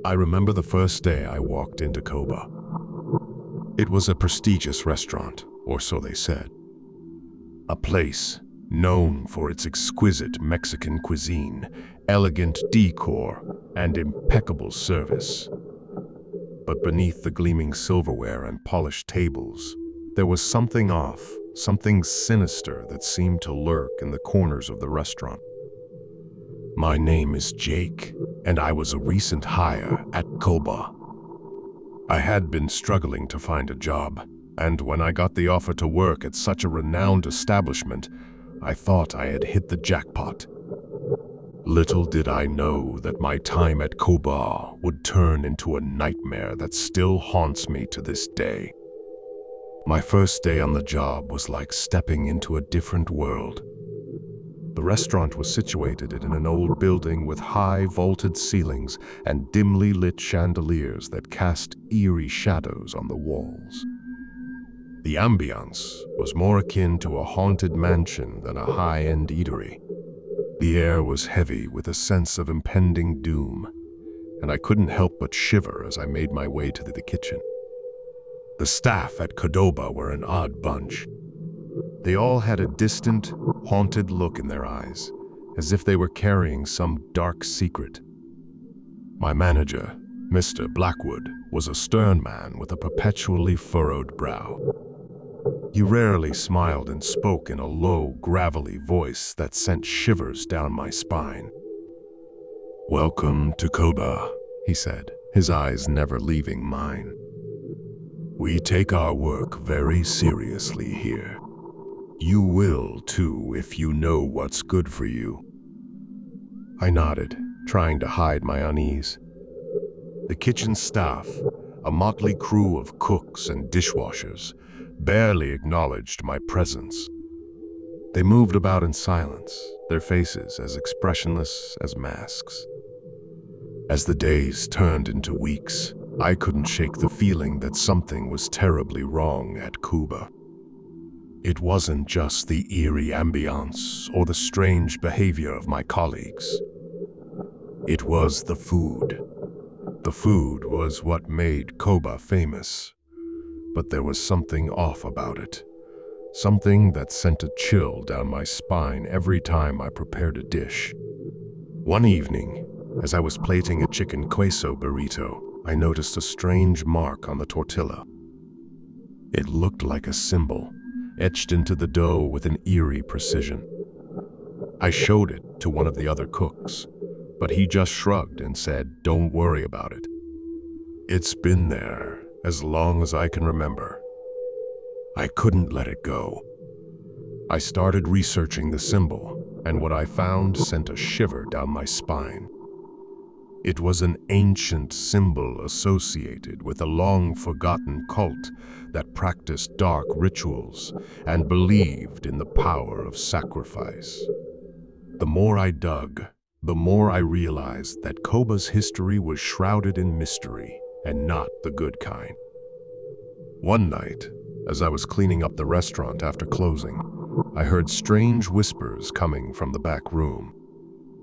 I remember the first day I walked into Qdoba. It was a prestigious restaurant, or so they said. A place known for its exquisite Mexican cuisine, elegant decor, and impeccable service. But beneath the gleaming silverware and polished tables, there was something off, something sinister that seemed to lurk in the corners of the restaurant. My name is Jake, and I was a recent hire at Qdoba. I had been struggling to find a job, and when I got the offer to work at such a renowned establishment, I thought I had hit the jackpot. Little did I know that my time at Qdoba would turn into a nightmare that still haunts me to this day. My first day on the job was like stepping into a different world. The restaurant was situated in an old building with high vaulted ceilings and dimly lit chandeliers that cast eerie shadows on the walls. The ambience was more akin to a haunted mansion than a high-end eatery. The air was heavy with a sense of impending doom, and I couldn't help but shiver as I made my way to the kitchen. The staff at Qdoba were an odd bunch. They all had a distant, haunted look in their eyes, as if they were carrying some dark secret. My manager, Mr. Blackwood, was a stern man with a perpetually furrowed brow. He rarely smiled and spoke in a low, gravelly voice that sent shivers down my spine. "Welcome to Qdoba," he said, his eyes never leaving mine. "We take our work very seriously here. You will, too, if you know what's good for you." I nodded, trying to hide my unease. The kitchen staff, a motley crew of cooks and dishwashers, barely acknowledged my presence. They moved about in silence, their faces as expressionless as masks. As the days turned into weeks, I couldn't shake the feeling that something was terribly wrong at Qdoba. It wasn't just the eerie ambiance or the strange behavior of my colleagues. It was the food. The food was what made Qdoba famous. But there was something off about it. Something that sent a chill down my spine every time I prepared a dish. One evening, as I was plating a chicken queso burrito, I noticed a strange mark on the tortilla. It looked like a symbol, etched into the dough with an eerie precision. I showed it to one of the other cooks, but he just shrugged and said, "Don't worry about it. It's been there as long as I can remember." I couldn't let it go. I started researching the symbol, and what I found sent a shiver down my spine. It was an ancient symbol associated with a long-forgotten cult that practiced dark rituals and believed in the power of sacrifice. The more I dug, the more I realized that Qdoba's history was shrouded in mystery, and not the good kind. One night, as I was cleaning up the restaurant after closing, I heard strange whispers coming from the back room.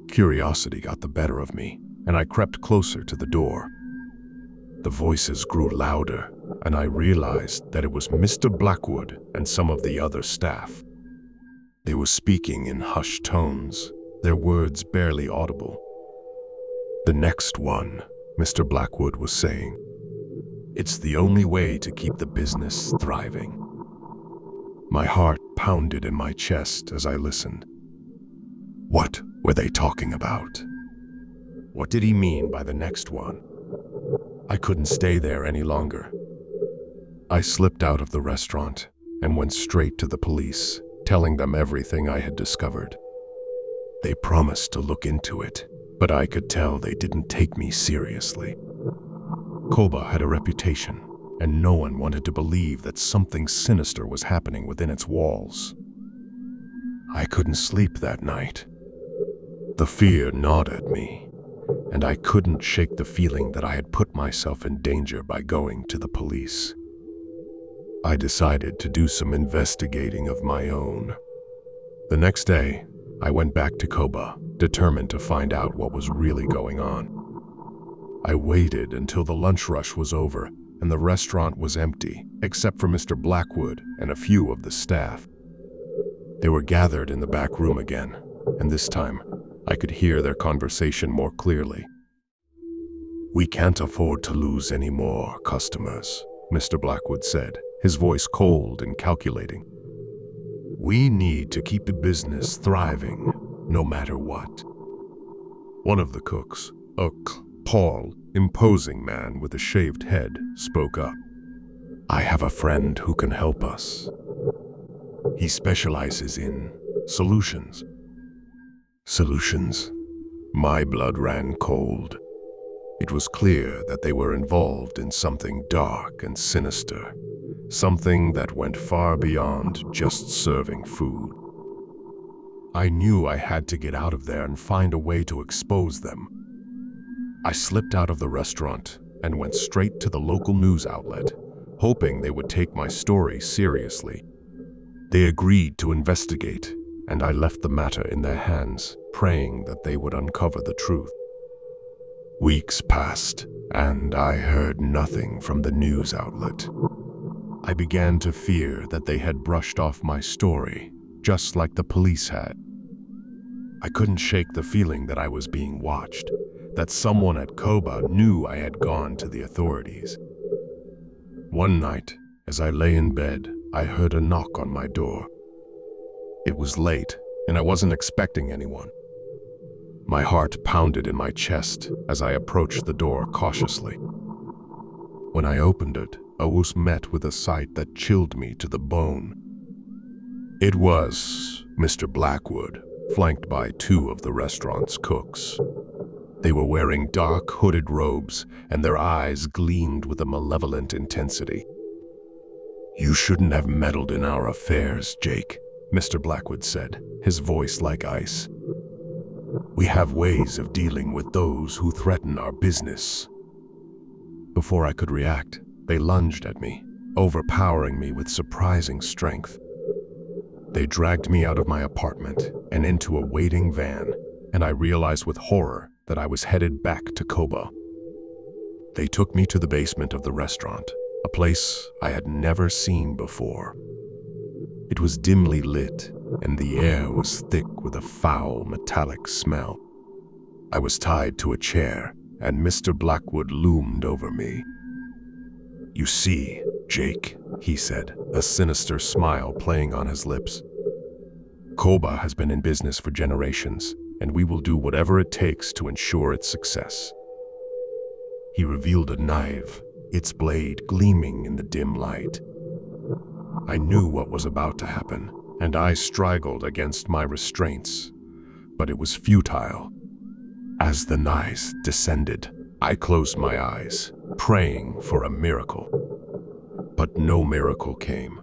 Curiosity got the better of me, and I crept closer to the door. The voices grew louder, and I realized that it was Mr. Blackwood and some of the other staff. They were speaking in hushed tones, their words barely audible. "The next one," Mr. Blackwood was saying. "It's the only way to keep the business thriving." My heart pounded in my chest as I listened. What were they talking about? What did he mean by the next one? I couldn't stay there any longer. I slipped out of the restaurant and went straight to the police, telling them everything I had discovered. They promised to look into it, but I could tell they didn't take me seriously. Qdoba had a reputation, and no one wanted to believe that something sinister was happening within its walls. I couldn't sleep that night. The fear gnawed at me, and I couldn't shake the feeling that I had put myself in danger by going to the police. I decided to do some investigating of my own. The next day, I went back to Qdoba, determined to find out what was really going on. I waited until the lunch rush was over and the restaurant was empty, except for Mr. Blackwood and a few of the staff. They were gathered in the back room again, and this time I could hear their conversation more clearly. "We can't afford to lose any more customers," Mr. Blackwood said, his voice cold and calculating. "We need to keep the business thriving, no matter what." One of the cooks, a tall, imposing man with a shaved head, spoke up. "I have a friend who can help us. He specializes in solutions." Solutions? My blood ran cold. It was clear that they were involved in something dark and sinister, something that went far beyond just serving food. I knew I had to get out of there and find a way to expose them. I slipped out of the restaurant and went straight to the local news outlet, hoping they would take my story seriously. They agreed to investigate, and I left the matter in their hands, praying that they would uncover the truth. Weeks passed, and I heard nothing from the news outlet. I began to fear that they had brushed off my story, just like the police had. I couldn't shake the feeling that I was being watched, that someone at Qdoba knew I had gone to the authorities. One night, as I lay in bed, I heard a knock on my door. It was late, and I wasn't expecting anyone. My heart pounded in my chest as I approached the door cautiously. When I opened it, I was met with a sight that chilled me to the bone. It was Mr. Blackwood, flanked by two of the restaurant's cooks. They were wearing dark, hooded robes, and their eyes gleamed with a malevolent intensity. "You shouldn't have meddled in our affairs, Jake," Mr. Blackwood said, his voice like ice. "We have ways of dealing with those who threaten our business." Before I could react, they lunged at me, overpowering me with surprising strength. They dragged me out of my apartment and into a waiting van, and I realized with horror that I was headed back to Qdoba. They took me to the basement of the restaurant, a place I had never seen before. It was dimly lit, and the air was thick with a foul, metallic smell. I was tied to a chair, and Mr. Blackwood loomed over me. "You see, Jake," he said, a sinister smile playing on his lips. "Qdoba has been in business for generations, and we will do whatever it takes to ensure its success." He revealed a knife, its blade gleaming in the dim light. I knew what was about to happen, and I struggled against my restraints, but it was futile. As the knife descended, I closed my eyes, praying for a miracle. But no miracle came.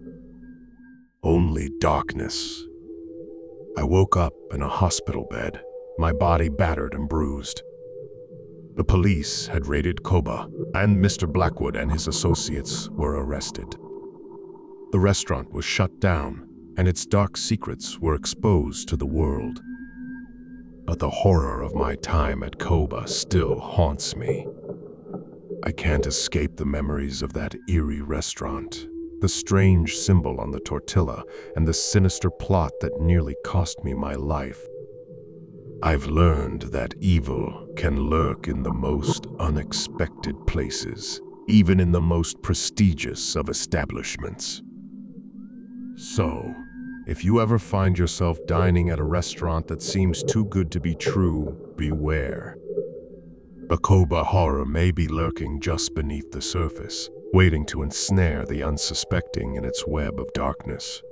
Only darkness. I woke up in a hospital bed, my body battered and bruised. The police had raided Qdoba, and Mr. Blackwood and his associates were arrested. The restaurant was shut down, and its dark secrets were exposed to the world. But the horror of my time at Qdoba still haunts me. I can't escape the memories of that eerie restaurant, the strange symbol on the tortilla, and the sinister plot that nearly cost me my life. I've learned that evil can lurk in the most unexpected places, even in the most prestigious of establishments. So, if you ever find yourself dining at a restaurant that seems too good to be true, beware. The Qdoba horror may be lurking just beneath the surface, waiting to ensnare the unsuspecting in its web of darkness.